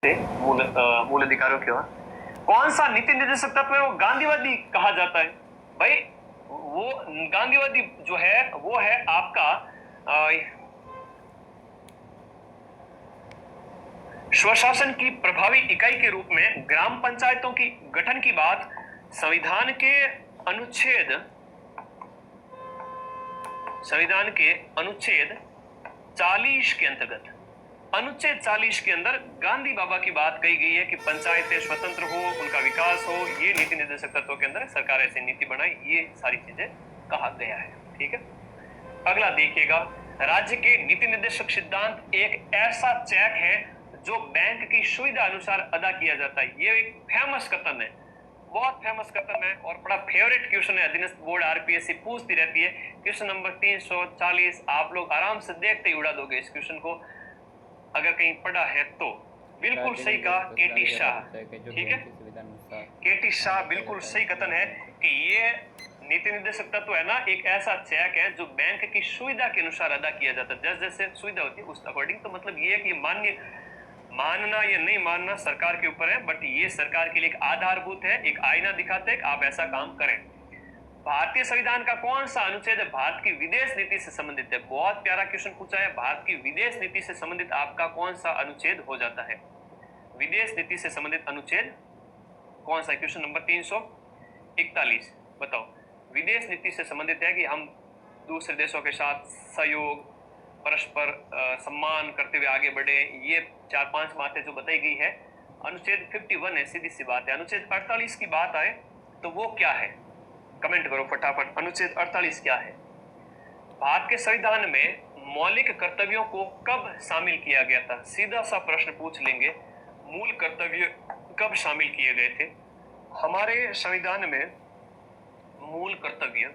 मूल अधिकारों की ओर कौन सा नीति निर्देशक तत्व है वो गांधीवादी कहा जाता है? भाई वो गांधीवादी जो है वो है आपका स्वशासन की प्रभावी इकाई के रूप में ग्राम पंचायतों की गठन की बात संविधान के अनुच्छेद 40 के अंतर्गत अनुच्छेद 40 के अंदर गांधी बाबा की बात कही गई है कि पंचायतें स्वतंत्र हो, उनका विकास हो, ये नीति निर्देशक तत्वों के अंदर सरकार ऐसी नीति बनाए, ये सारी चीजें कहा गया है। ठीक है, अगला देखिएगा, राज्य के नीति निर्देशक सिद्धांत एक ऐसा चेक है जो बैंक की सुविधा अनुसार अदा किया जाता है। ये एक फेमस कथन है, बहुत फेमस कथन है और बड़ा फेवरेट क्वेश्चन है। अधीनस्थ बोर्ड आरपीएससी पूछती रहती है। क्वेश्चन नंबर 340 आप लोग आराम से देखते ही उड़ा दोगे इस क्वेश्चन को, अगर कहीं पढ़ा है तो। बिल्कुल सही कहा केटी शाह, ठीक है, केटी शाह बिल्कुल सही कथन है कि ये नीति निर्देशक तत्व है ना, एक ऐसा चेक है जो बैंक की सुविधा के अनुसार अदा किया जाता है। जैसे जैसे सुविधा होती है उस अकॉर्डिंग। तो मतलब ये है कि मानना या नहीं मानना सरकार के ऊपर है, बट ये सरकार के लिए एक आधारभूत है, एक आईना दिखाते हैं कि आप ऐसा काम करें। भारतीय संविधान का कौन सा अनुच्छेद भारत की विदेश नीति से संबंधित है? बहुत प्यारा क्वेश्चन पूछा है। भारत की विदेश नीति से संबंधित आपका कौन सा अनुच्छेद हो जाता है? विदेश नीति से संबंधित अनुच्छेद कौन सा? क्वेश्चन नंबर 341 बताओ। विदेश नीति से संबंधित है कि हम दूसरे देशों के साथ सहयोग, परस्पर सम्मान करते हुए आगे बढ़े। ये 4-5 बातें जो बताई गई है, अनुच्छेद 51 है, सीधी सी बात है। अनुच्छेद 48 की बात आए तो वो क्या है? कमेंट करो फटाफट, अनुच्छेद 48 क्या है? भारत के संविधान में मौलिक कर्तव्यों को कब शामिल किया गया था? सीधा सा प्रश्न पूछ लेंगे, मूल कर्तव्य कब शामिल किए गए थे? हमारे संविधान में मूल कर्तव्य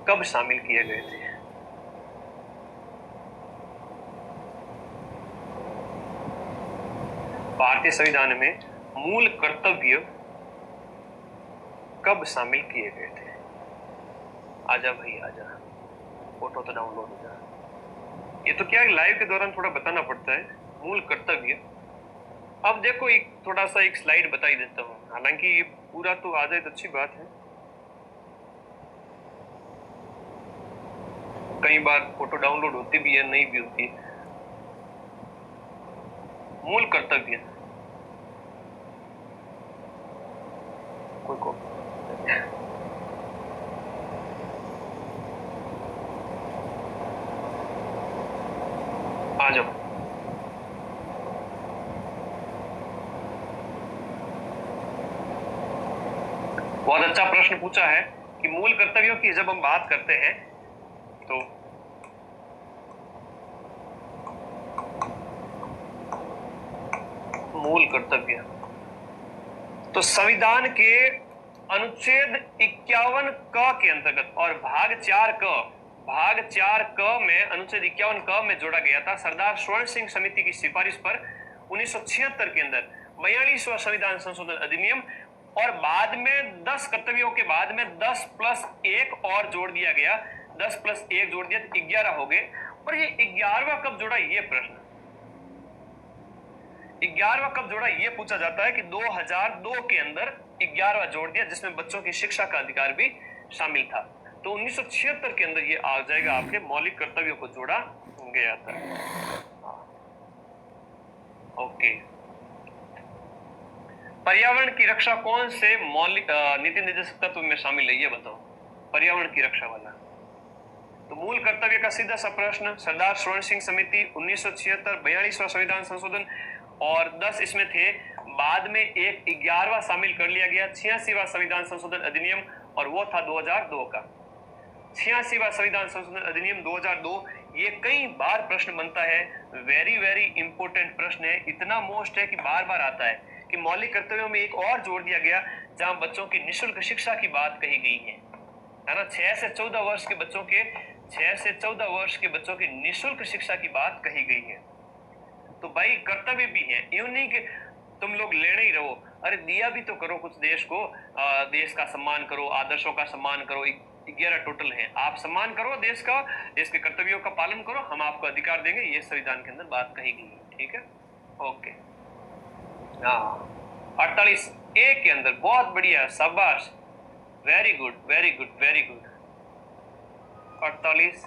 कब शामिल किए गए थे? भारतीय संविधान में मूल कर्तव्य कब शामिल किए गए थे? आजा भाई आजा, फोटो तो डाउनलोड हो जा। ये तो क्या है, लाइव के दौरान थोड़ा बताना पड़ता है मूल कर्तव्य। अब देखो एक थोड़ा सा एक स्लाइड बता ही देता हूँ, हालांकि ये पूरा तो आ जाए तो अच्छी बात है। कई बार फोटो डाउनलोड होती भी है, नहीं भी होती। मूल कर्तव्य को आ जाओ। बहुत अच्छा प्रश्न पूछा है कि मूल कर्तव्यों की जब हम बात करते हैं तो मूल कर्तव्य तो संविधान के अनुच्छेद 51 क के अंतर्गत और भाग 4 क में अनुच्छेद 51 क में जोड़ा गया था। सरदार स्वर्ण सिंह समिति की सिफारिश पर 1976 के अंदर 42वां संविधान संशोधन अधिनियम और बाद में 10 कर्तव्यों के बाद में 10+1 और जोड़ दिया गया। 10+1 जोड़ दिया तो 11 हो गए। और ये 11वां कब जोड़ा, ये प्रश्न 11वां कब जोड़ा ये पूछा जाता है कि 2002 के अंदर 11वां जोड़ दिया, जिसमें बच्चों की शिक्षा का अधिकार भी शामिल था। तो 1976 के अंदर ये आ जाएगा, आपके मौलिक कर्तव्यों को जोड़ा गया था। ओके, पर्यावरण की रक्षा कौन से मौलिक नीति निर्देशक तत्व में शामिल है, ये बताओ। पर्यावरण की रक्षा वाला तो मूल कर्तव्य का सीधा सा प्रश्न, सरदार स्वर्ण सिंह समिति 1976 42वां संविधान संशोधन और 10 इसमें थे। बाद में एक 11वां शामिल कर लिया गया, 86वां संविधान संशोधन अधिनियम, और वो था 2002 का 86वां संविधान संशोधन अधिनियम 2002। ये कई बार प्रश्न बनता है, वेरी वेरी इंपोर्टेंट प्रश्न है, इतना मोस्ट है कि बार बार आता है कि मौलिक कर्तव्यों में एक और जोड़ दिया गया जहां बच्चों की निःशुल्क शिक्षा की बात कही गई है ना। 6 से 14 वर्ष के बच्चों की निःशुल्क शिक्षा की बात कही गई है। तो भाई कर्तव्य भी है, यूं नहीं कि तुम लोग लेने ही रहो, अरे दिया भी तो करो कुछ देश को, देश का सम्मान करो, आदर्शों का सम्मान करो, 11 टोटल हैं। आप सम्मान करो देश का, देश के कर्तव्यों का पालन करो, हम आपको अधिकार देंगे, ये संविधान के अंदर बात कही गई है। ठीक है, ओके। हाँ, 48 ए के अंदर बहुत बढ़िया, शाबाश, very good very good very good. 48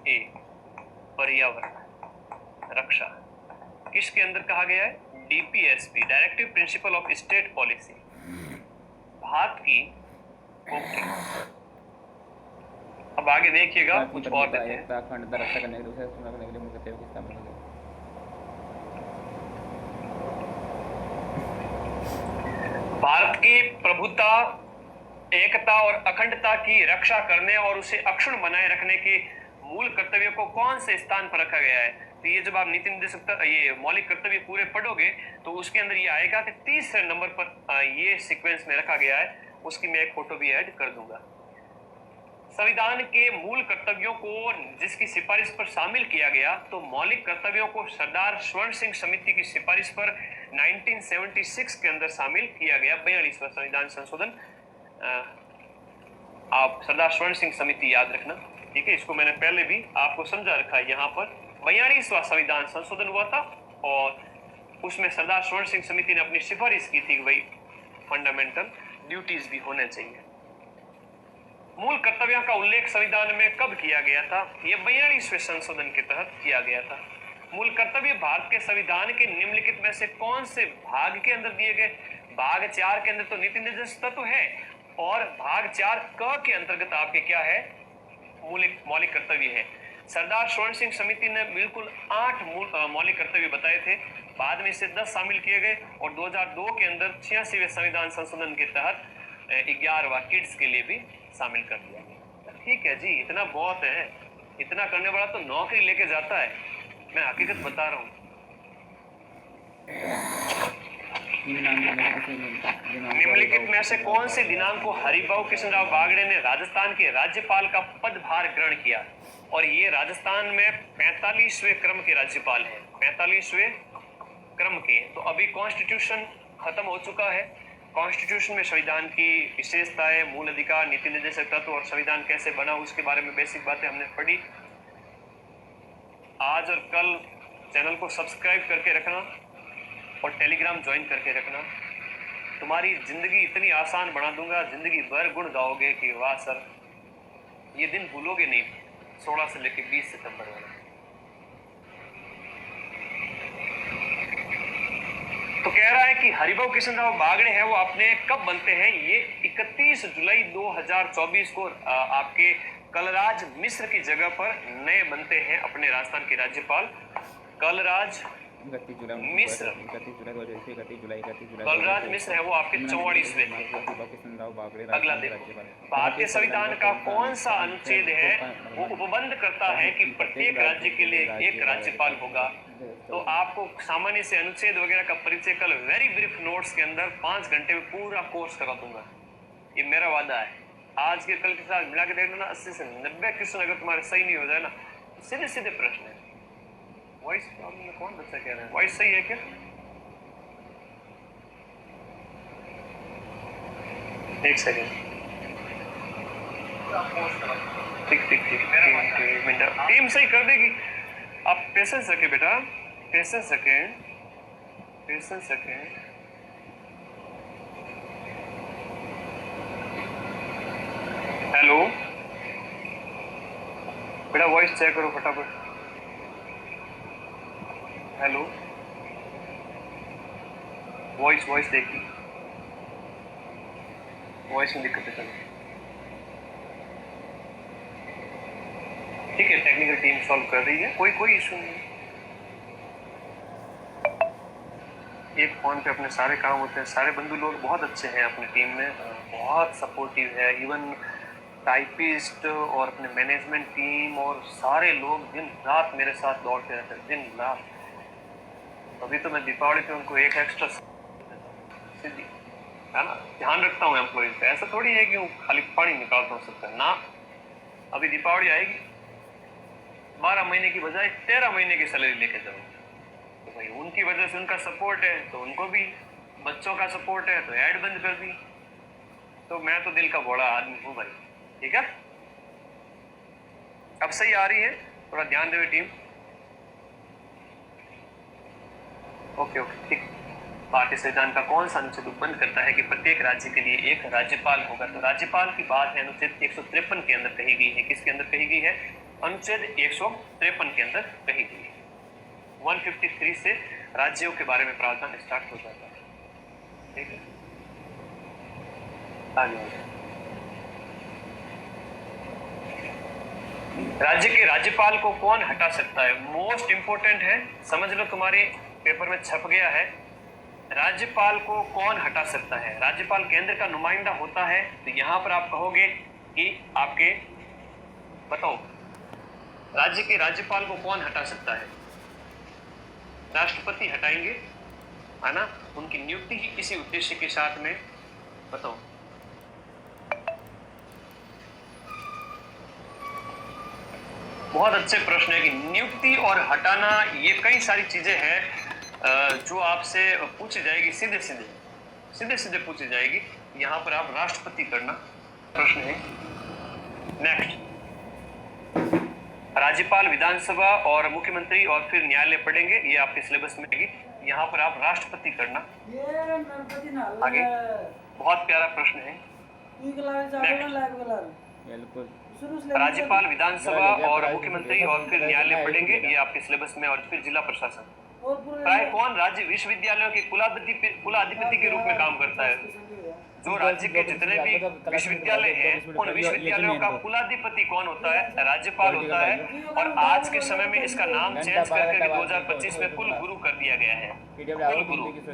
ए पर्यावरण रक्षा किसके अंदर कहा गया है? DPSP, directive principle of state policy, Bharat की। ओके, अब आगे देखिएगा कुछ और देते हैं। भारत की प्रभुता, एकता और अखंडता की रक्षा करने और उसे अक्षुण्ण बनाए रखने के मूल कर्तव्यों को कौन से स्थान पर रखा गया है? तो ये जब आप नीति निर्देशक ये मौलिक कर्तव्य पूरे पढ़ोगे तो उसके अंदर ये आएगा कि तीसरे नंबर पर ये सीक्वेंस में रखा गया है। उसकी मैं एक फोटो भी ऐड कर दूंगा। संविधान के मूल कर्तव्यों को जिसकी सिफारिश पर शामिल किया गया, तो मौलिक कर्तव्यों को सरदार स्वर्ण सिंह समिति की सिफारिश पर 1976 के अंदर शामिल किया गया। 42वां संविधान संशोधन। आप सरदार स्वर्ण सिंह समिति याद रखना, ठीक है, इसको मैंने पहले भी आपको समझा रखा है। यहाँ पर 42वां संविधान संशोधन हुआ था और उसमें सरदार स्वर्ण सिंह समिति ने अपनी सिफारिश की थी कि भाई फंडामेंटल ड्यूटीज भी होने चाहिए। मूल कर्तव्यों का उल्लेख संविधान में कब किया गया था? यह 42वें संशोधन के तहत किया गया था। मूल कर्तव्य भारत के संविधान के निम्नलिखित में से कौन से भाग के अंदर दिए गए? भाग 4 के अंदर तो नीति निर्देश तत्व है और भाग 4 क के अंतर्गत आपके क्या है? मौलिक कर्तव्य है। सरदार स्वर्ण सिंह समिति ने बिल्कुल 8 मौलिक कर्तव्य बताए थे, बाद में इसे 10 शामिल किए गए और 2002 के अंदर 86वें संविधान संशोधन के तहत 11वां किड्स के लिए भी शामिल कर दिया गया। ठीक है जी, इतना बहुत है। इतना करने वाला तो नौकरी लेके जाता है, मैं हकीकत बता रहा हूँ। निम्नलिखित में से कौन से दिनांक को हरिभाऊ कृष्णराव बागड़े ने राजस्थान के राज्यपाल का पदभार ग्रहण किया? और ये राजस्थान में 45वें क्रम के राज्यपाल हैं, 45वें क्रम के। तो अभी कॉन्स्टिट्यूशन खत्म हो चुका है। कॉन्स्टिट्यूशन में संविधान की विशेषताएं, मूल अधिकार, नीति निर्देशक तत्व और संविधान कैसे बना उसके बारे में बेसिक बातें हमने पढ़ी। आज और कल चैनल को सब्सक्राइब करके रखना और टेलीग्राम ज्वाइन करके रखना। तुम्हारी जिंदगी इतनी आसान बना दूंगा, जिंदगी भर गुण गाओगे कि वाह सर, ये दिन भूलोगे नहीं। 16 से लेकर 20 सितंबर वाला। तो कह रहा है कि हरिभाऊ कृष्णराव बागड़े हैं, वो अपने कब बनते हैं? ये 31 जुलाई 2024 को आपके कलराज मिश्र की जगह पर नए बनते हैं अपने राजस्थान के राज्यपाल। कलराज मिश्र, कलराज मिश्र है वो आपके 44वें थे। अगला देखो, भारतीय संविधान का कौन सा अनुच्छेद है वो उपबंध करता है कि प्रत्येक राज्य के लिए एक राज्यपाल होगा? तो आपको सामान्य से अनुच्छेद वगैरह का परिचय कल वेरी ब्रीफ नोट्स के अंदर 5 घंटे में पूरा कोर्स करा दूंगा, ये मेरा वादा है। आज के कल के साथ मिला के देख लेना, 80 से 90 क्वेश्चन अगर तुम्हारे सही नहीं हो जाए ना, सीधे सीधे प्रश्न है। वॉइस प्रॉब्लम में कौन बच्चा कह रहा है? वॉइस सही है क्या? एक सेकेंड, ठीक ठीक ठीक, टीम सही कर देगी। आप पेशेंस रखें बेटा, पेशेंस रखें, पेशेंस रखें। हेलो बेटा, वॉइस चेक करो फटाफट। हेलो, वॉइस देखी, वॉइस में दिक्कत है। ठीक है, टेक्निकल टीम सॉल्व कर रही है, कोई इशू नहीं। एक फोन पे अपने सारे काम होते हैं। सारे बंधु लोग बहुत अच्छे हैं अपनी टीम में, बहुत सपोर्टिव है। इवन टाइपिस्ट और अपने मैनेजमेंट टीम और सारे लोग दिन रात मेरे साथ दौड़ते रहते हैं, दिन रात। अभी तो मैं दीपावली पे उनको एक एक्स्ट्रा सीधी है ना, ध्यान रखता हूँ एम्प्लॉइज पे। ऐसा थोड़ी है कि खाली पानी निकालता हूँ सबका ना। अभी दीपावली आएगी, 12 महीने की बजाय 13 महीने की सैलरी लेके जाऊँ। तो भाई उनकी वजह से उनका सपोर्ट है तो उनको भी, बच्चों का सपोर्ट है तो ऐड बंद कर दी। तो मैं तो दिल का बड़ा आदमी हूँ भाई, ठीक है, अब सही आ रही है, थोड़ा ध्यान देवे टीम। ओके ओके ठीक। भारतीय संविधान का कौन सा अनुच्छेद उत्पन्न करता है कि प्रत्येक राज्य के लिए एक राज्यपाल होगा? तो राज्यपाल की बात है अनुच्छेद 153 के अंदर कही गई है। किसके अंदर कही गई है? अनुच्छेद 153 के अंदर कही गई है। 153 से राज्यों के बारे में प्रावधान स्टार्ट हो जाता है। ठीक है, आगे राज्य के राज्यपाल को कौन हटा सकता है? मोस्ट इंपोर्टेंट है, समझ लो, तुम्हारे पेपर में छप गया है। राज्यपाल को कौन हटा सकता है? राज्यपाल केंद्र का नुमाइंदा होता है, तो यहां पर आप कहोगे कि आपके बताओ राज्य के राज्यपाल को कौन हटा सकता है? राष्ट्रपति हटाएंगे, है ना? उनकी नियुक्ति ही किसी उद्देश्य के साथ में, बताओ। बहुत अच्छे प्रश्न है कि नियुक्ति और हटाना, ये कई सारी चीजें हैं जो आपसे पूछी जाएगी, सीधे सीधे पूछी जाएगी। यहां पर आप राष्ट्रपति करना प्रश्न है। नेक्स्ट, राज्यपाल, विधानसभा और मुख्यमंत्री और फिर न्यायालय पढ़ेंगे, ये आपके सिलेबस में आएगी। यहाँ पर आप राष्ट्रपति करना। आगे बहुत प्यारा प्रश्न है। राज्यपाल, विधानसभा और मुख्यमंत्री और फिर न्यायालय पढ़ेंगे, ये आपके सिलेबस में। और फिर जिला प्रशासन। प्राय कौन राज्य विश्वविद्यालयों के कुलाधिपति के रूप में काम करता है? जो राज्य के जितने भी विश्वविद्यालय हैं, उन विश्वविद्यालयों का कुलाधिपति कौन होता है? राज्यपाल होता है। और आज के समय में इसका नाम चेंज करके 2025 में कुल गुरु कर दिया गया है। कुल गुरु कर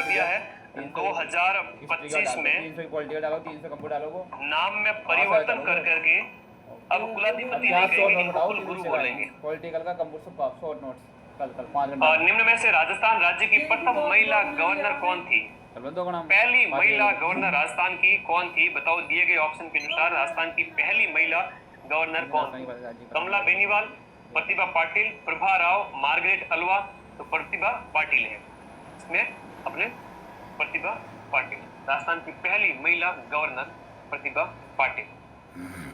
दिया है 2025 में। नाम में परिवर्तन कर करके अब कुलाधिपति नहीं कहेंगे, इनको कुल गुरु बोलेंगे। निम्न में से राजस्थान राज्य की प्रथम महिला गवर्नर कौन थी? पहली महिला गवर्नर राजस्थान की कौन थी? बताओ, दिए गए ऑप्शन के अनुसार राजस्थान की पहली महिला गवर्नर कौन थी? कमला बेनीवाल, प्रतिभा पाटिल, प्रभा राव, मार्गरेट अल्वा। तो प्रतिभा पाटिल है इसमें, अपने प्रतिभा पाटिल, राजस्थान की पहली महिला गवर्नर प्रतिभा पाटिल।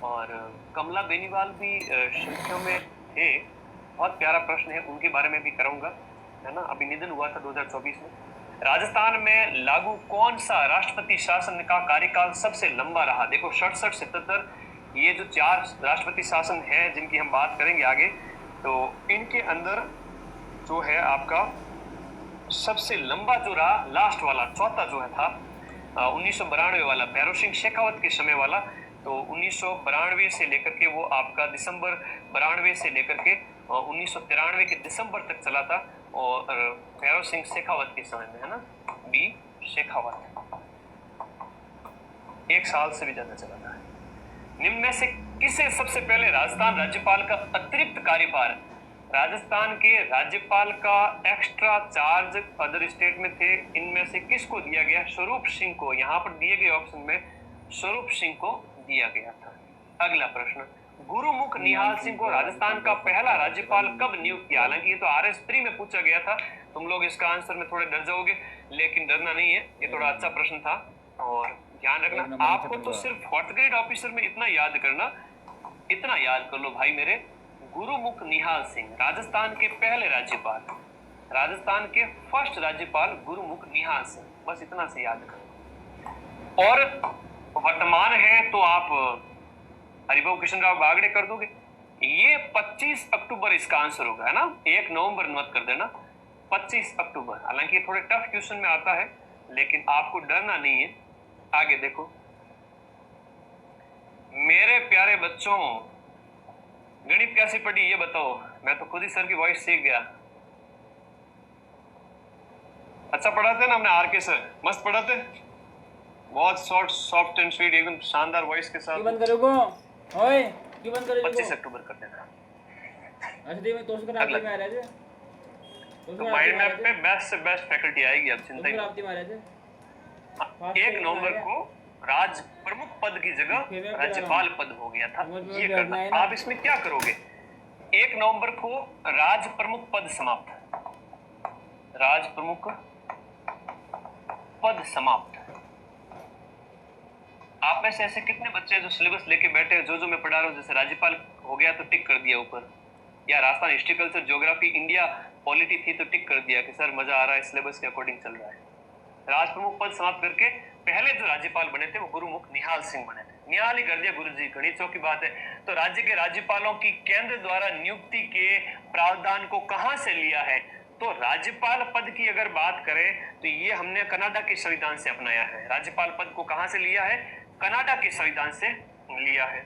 और कमला बेनीवाल भी संख्या में थे। बहुत प्यारा प्रश्न है, उनके बारे में भी करूंगा, है ना? अभी निधन हुआ था 2024 में। राजस्थान में लागू कौन सा राष्ट्रपति शासन का कार्यकाल सबसे लंबा रहा? देखो 67, 77, ये जो 4 राष्ट्रपति शासन है जिनकी हम बात करेंगे आगे, तो इनके अंदर जो है आपका सबसे लंबा जो रहा, लास्ट वाला चौथा जो है था 1992 वाला, भैरव सिंह शेखावत के समय वाला। तो 1992 से लेकर के वो आपका दिसंबर 92 से लेकर के 1993 के दिसंबर तक चला था। और भैरव सिंह शेखावत के समय में, है ना, बी शेखावत, 1 साल से भी ज्यादा चला था। निम्न में से किसे सबसे पहले राजस्थान राज्यपाल का अतिरिक्त कार्यभार, राजस्थान के राज्यपाल का एक्स्ट्रा चार्ज अदर स्टेट में थे, इनमें से किसको दिया गया? स्वरूप सिंह को। यहाँ पर दिए गए ऑप्शन में स्वरूप सिंह को दिया गया था। अगला प्रश्न, गुरुमुख निहाल सिंह को राजस्थान का पहला राज्यपाल कब नियुक्त किया? हालांकि ये तो RS3 में पूछा गया था, तुम लोग इसका आंसर में थोड़े डर जाओगे, लेकिन डरना नहीं है, ये थोड़ा अच्छा प्रश्न था। और ध्यान रखना, आपको तो सिर्फ 4th ग्रेड ऑफिसर में इतना याद करना, इतना याद कर लो भाई मेरे, गुरुमुख निहाल सिंह राजस्थान के पहले राज्यपाल, राजस्थान के फर्स्ट राज्यपाल गुरुमुख निहाल सिंह, बस इतना से याद करो। और वर्तमान है तो आप हरिभाऊ कृष्ण राव बागड़े कर दोगे। ये 25 अक्टूबर इसका आंसर होगा, है ना? 1 नवंबर मत कर देना, 25 अक्टूबर। हालांकि ये थोड़े टफ क्वेश्चन में आता है, लेकिन आपको डरना नहीं है। आगे देखो मेरे प्यारे बच्चों, गणित कैसी पढ़ी ये बताओ? मैं तो खुद ही सर की वॉइस सीख गया। अच्छा पढ़ाते ना हमने, RK सर मस्त पढ़ाते, बहुत शॉर्ट, सॉफ्ट एंड स्वीट, एकदम शानदार वॉइस के साथ। बंद करोगे ओए, क्यों बंद करोगे? 25 अक्टूबर कर देना। अच्छा दे, मैं तो उसको रात में आ रहे थे, तो माइंड मैप पे बेस्ट से बेस्ट फैकल्टी आएगी, अब चिंता ही रात में आ रहे थे। 1 नवंबर को राज प्रमुख पद की जगह राज्यपाल पद हो गया था। ये करना, आप इसमें क्या करोगे? 1 नवंबर को राज प्रमुख पद समाप्त, राज प्रमुख पद समाप्त। आप में से ऐसे कितने बच्चे हैं जो सिलेबस लेके बैठे हैं, जो मैं पढ़ा रहा हूँ, जैसे राज्यपाल हो गया तो टिक कर दिया ऊपर, या Rajasthan history culture geography India polity थी तो टिक कर दिया कि सर मजा आ रहा है, सिलेबस के अकॉर्डिंग चल रहा है। राज प्रमुख पद समाप्त करके पहले जो राज्यपाल बने थे वो गुरुमुख निहाल सिंह बने थे। निहाल ही कर दिया गुरु जी, घड़ी चौकी बात है। तो राज्य के राज्यपालों की केंद्र द्वारा नियुक्ति के प्रावधान को कहां से लिया है? तो राज्यपाल पद की अगर बात करें तो ये हमने कनाडा के संविधान से अपनाया है। राज्यपाल पद को कहां से लिया है? कनाडा के संविधान से लिया है।